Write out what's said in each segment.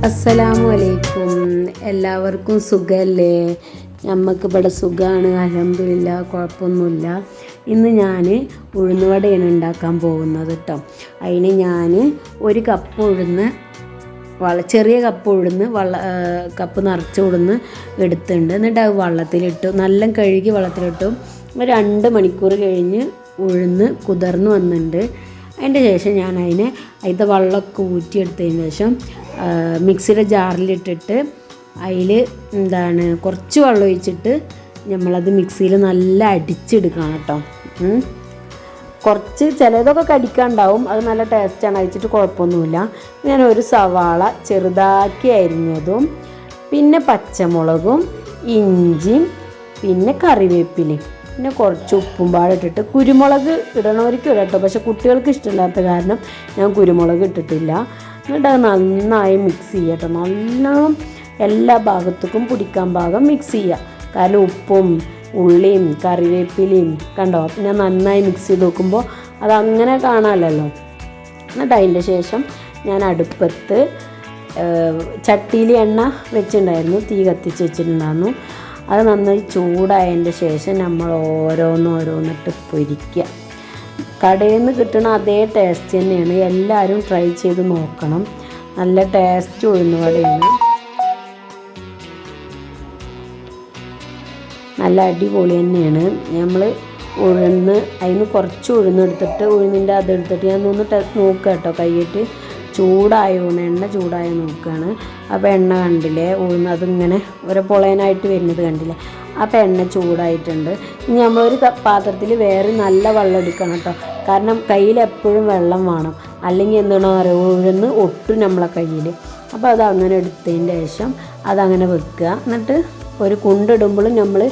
അസ്സലാമു അലൈക്കും. എല്ലാവർക്കും സുഖമല്ലേ? നമുക്കിവിടെ സുഖമാണ്, അൽഹംദുലില്ലാഹ്, കുഴപ്പമൊന്നുമില്ല. ഇന്ന് ഞാൻ ഉഴുന്നുവടയാണ് ഉണ്ടാക്കാൻ പോകുന്നത് കേട്ടോ. അതിന് ഞാൻ ഒരു കപ്പ് ഉഴുന്ന്, ചെറിയ കപ്പ് ഉഴുന്ന് കപ്പ് നിറച്ച് ഉഴുന്ന് എടുത്തിട്ടുണ്ട്. എന്നിട്ട് അത് വെള്ളത്തിലിട്ടു, നല്ല കഴുകി വെള്ളത്തിലിട്ടു. 2 മണിക്കൂർ കഴിഞ്ഞ് ഉഴുന്ന് കുതിർന്ന് വന്നിട്ടുണ്ട്. അതിൻ്റെ ശേഷം ഞാൻ അതിൻ്റെ വെള്ളമൊക്കെ ഊറ്റിയെടുത്തതിന് ശേഷം മിക്സിയുടെ ജാറിലിട്ടിട്ട് അതിൽ കുറച്ച് വെള്ളം ഒഴിച്ചിട്ട് നമ്മളത് മിക്സിയിൽ നല്ല അടിച്ചെടുക്കണം കേട്ടോ. കുറച്ച് ചിലതൊക്കെ കടിക്കാനുണ്ടാവും, അത് നല്ല ടേസ്റ്റാണ്, അയച്ചിട്ട് കുഴപ്പമൊന്നുമില്ല. ഞാൻ ഒരു സവാള ചെറുതാക്കി അരിഞ്ഞതും, പിന്നെ പച്ചമുളകും, ഇഞ്ചിയും, പിന്നെ കറിവേപ്പിലയും, പിന്നെ കുറച്ച് ഉപ്പും പാടിട്ടിട്ട്, കുരുമുളക് ഇടണവർക്ക് ഇടാം കേട്ടോ, പക്ഷെ കുട്ടികൾക്ക് ഇഷ്ടമില്ലാത്ത കാരണം ഞാൻ കുരുമുളക് ഇട്ടിട്ടില്ല. എന്നിട്ട് അത് നന്നായി മിക്സ് ചെയ്യുക കേട്ടോ. നല്ലോണം എല്ലാ ഭാഗത്തേക്കും പിടിക്കാൻ പാകം മിക്സ് ചെയ്യുക. കാരണം ഉപ്പും ഉള്ളിയും കറിവേപ്പിലയും കണ്ടോ, പിന്നെ നന്നായി മിക്സ് ചെയ്ത് നോക്കുമ്പോൾ അതങ്ങനെ കാണാമല്ലോ. എന്നിട്ട് അതിൻ്റെ ശേഷം ഞാൻ അടുപ്പത്ത് ചട്ടിയിൽ എണ്ണ വെച്ചിട്ടുണ്ടായിരുന്നു, തീ കത്തിച്ച് വെച്ചിട്ടുണ്ടായിരുന്നു. അത് നന്നായി ചൂടായതിൻ്റെ ശേഷം നമ്മൾ ഓരോന്നിട്ട് പൊരിക്കുക. കടയിൽ നിന്ന് കിട്ടുന്ന അതേ ടേസ്റ്റ് തന്നെയാണ്, എല്ലാവരും ട്രൈ ചെയ്ത് നോക്കണം. നല്ല ടേസ്റ്റ് ഉഴുന്നുവടയാണ്, നല്ല അടിപൊളി തന്നെയാണ്. നമ്മൾ അതിന് കുറച്ച് ഉഴുന്നെടുത്തിട്ട് ഉഴുന്നിൻ്റെ അതെടുത്തിട്ട് ഞാൻ ഒന്ന് നോക്കുക കേട്ടോ, കൈയിട്ട് എണ്ണ ചൂടായി നോക്കുകയാണ്. അപ്പോൾ എണ്ണ കണ്ടില്ലേ, ഉഴുന്ന് അതിങ്ങനെ ഒരു പൊളയനായിട്ട് വരുന്നത് കണ്ടില്ലേ. അപ്പോൾ എണ്ണ ചൂടായിട്ടുണ്ട്. ഇനി നമ്മളൊരു പാത്രത്തിൽ വേറെ നല്ല വെള്ളം എടുക്കണം കേട്ടോ, കാരണം കയ്യിൽ എപ്പോഴും വെള്ളം വേണം, അല്ലെങ്കിൽ എന്താണോ പറയുക ഉഴുന്ന് ഒട്ടും നമ്മളെ കയ്യിൽ. അപ്പോൾ അത് അങ്ങനെ എടുത്തതിൻ്റെ ശേഷം അതങ്ങനെ വെക്കുക. എന്നിട്ട് ഒരു കുണ്ടിടുമ്പോഴും നമ്മൾ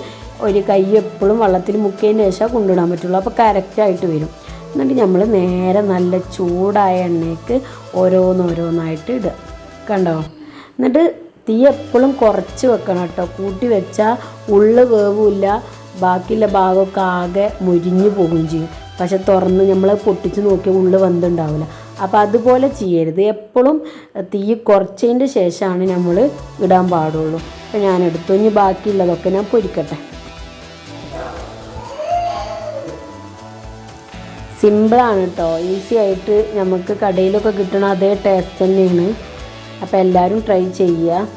ഒരു കൈ എപ്പോഴും വെള്ളത്തിൽ മുക്കിയതിൻ്റെ ശേഷം കുണ്ടിടാൻ പറ്റുള്ളൂ, അപ്പോൾ കറക്റ്റായിട്ട് വരും. എന്നിട്ട് നമ്മൾ നേരെ നല്ല ചൂടായ എണ്ണയ്ക്ക് ഓരോന്നായിട്ട് ഇടുക കണ്ടോ. എന്നിട്ട് തീ എപ്പോഴും കുറച്ച് വെക്കണം കേട്ടോ, കൂട്ടി വെച്ചാൽ ഉള്ളു വേവില്ല, ബാക്കിയുള്ള ഭാഗമൊക്കെ ആകെ മുരിഞ്ഞു പോകുകയും ചെയ്യും. പക്ഷെ തുറന്ന് നമ്മൾ പൊട്ടിച്ച് നോക്കിയാൽ ഉള്ളു വെന്തുണ്ടാവില്ല. അപ്പോൾ അതുപോലെ ചെയ്യരുത്, എപ്പോഴും തീ കുറച്ചതിൻ്റെ ശേഷമാണ് നമ്മൾ ഇടാൻ പാടുള്ളൂ. അപ്പോൾ ഞാൻ എടുത്തു, ഇനി ബാക്കിയുള്ളതൊക്കെ ഞാൻ പൊരിക്കട്ടെ. സിമ്പിളാണ് കേട്ടോ, ഈസി ആയിട്ട് നമുക്ക് കടയിലൊക്കെ കിട്ടണ അതേ ടേസ്റ്റ് തന്നെയാണ്. അപ്പോൾ എല്ലാവരും ട്രൈ ചെയ്യുക.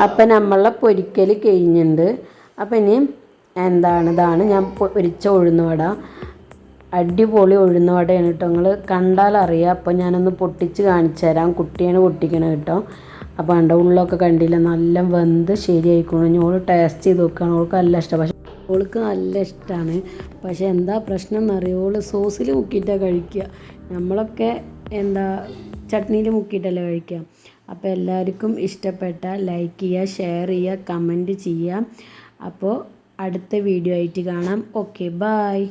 അപ്പം നമ്മളെ പൊരിക്കൽ കഴിഞ്ഞിട്ടുണ്ട്. അപ്പം ഇനി ഇതാണ് ഞാൻ പൊരിച്ച ഉഴുന്നുവട. അടിപൊളി ഉഴുന്നുവടയാണ് കേട്ടോ, നിങ്ങൾ കണ്ടാലറിയാം. അപ്പോൾ ഞാനൊന്ന് പൊട്ടിച്ച് കാണിച്ചു തരാം. കുട്ടിയാണ് പൊട്ടിക്കണത് കേട്ടോ. അപ്പോൾ ഉള്ളൊക്കെ കണ്ടില്ല, നല്ല വെന്ത് ശരിയായിക്കോണം. ഇനി ഓൾ ടേസ്റ്റ് ചെയ്ത് നോക്കുകയാണ്, ഓൾക്ക് നല്ല ഇഷ്ടം. പക്ഷേ ഓൾക്ക് നല്ല ഇഷ്ടമാണ്, പക്ഷേ എന്താ പ്രശ്നം എന്നറിയോ, ഓൾ സോസിൽ മുക്കിയിട്ടാണ് കഴിക്കുക. നമ്മളൊക്കെ ചട്നിയിൽ മുക്കിയിട്ടല്ലേ കഴിക്കുക. അപ്പോൾ എല്ലാവർക്കും ഇഷ്ടപ്പെട്ടാൽ ലൈക്ക് ചെയ്യുക, ഷെയർ ചെയ്യുക, കമൻറ്റ് ചെയ്യുക. അപ്പോൾ അടുത്ത വീഡിയോ ആയിട്ട് കാണാം. Okay, bye.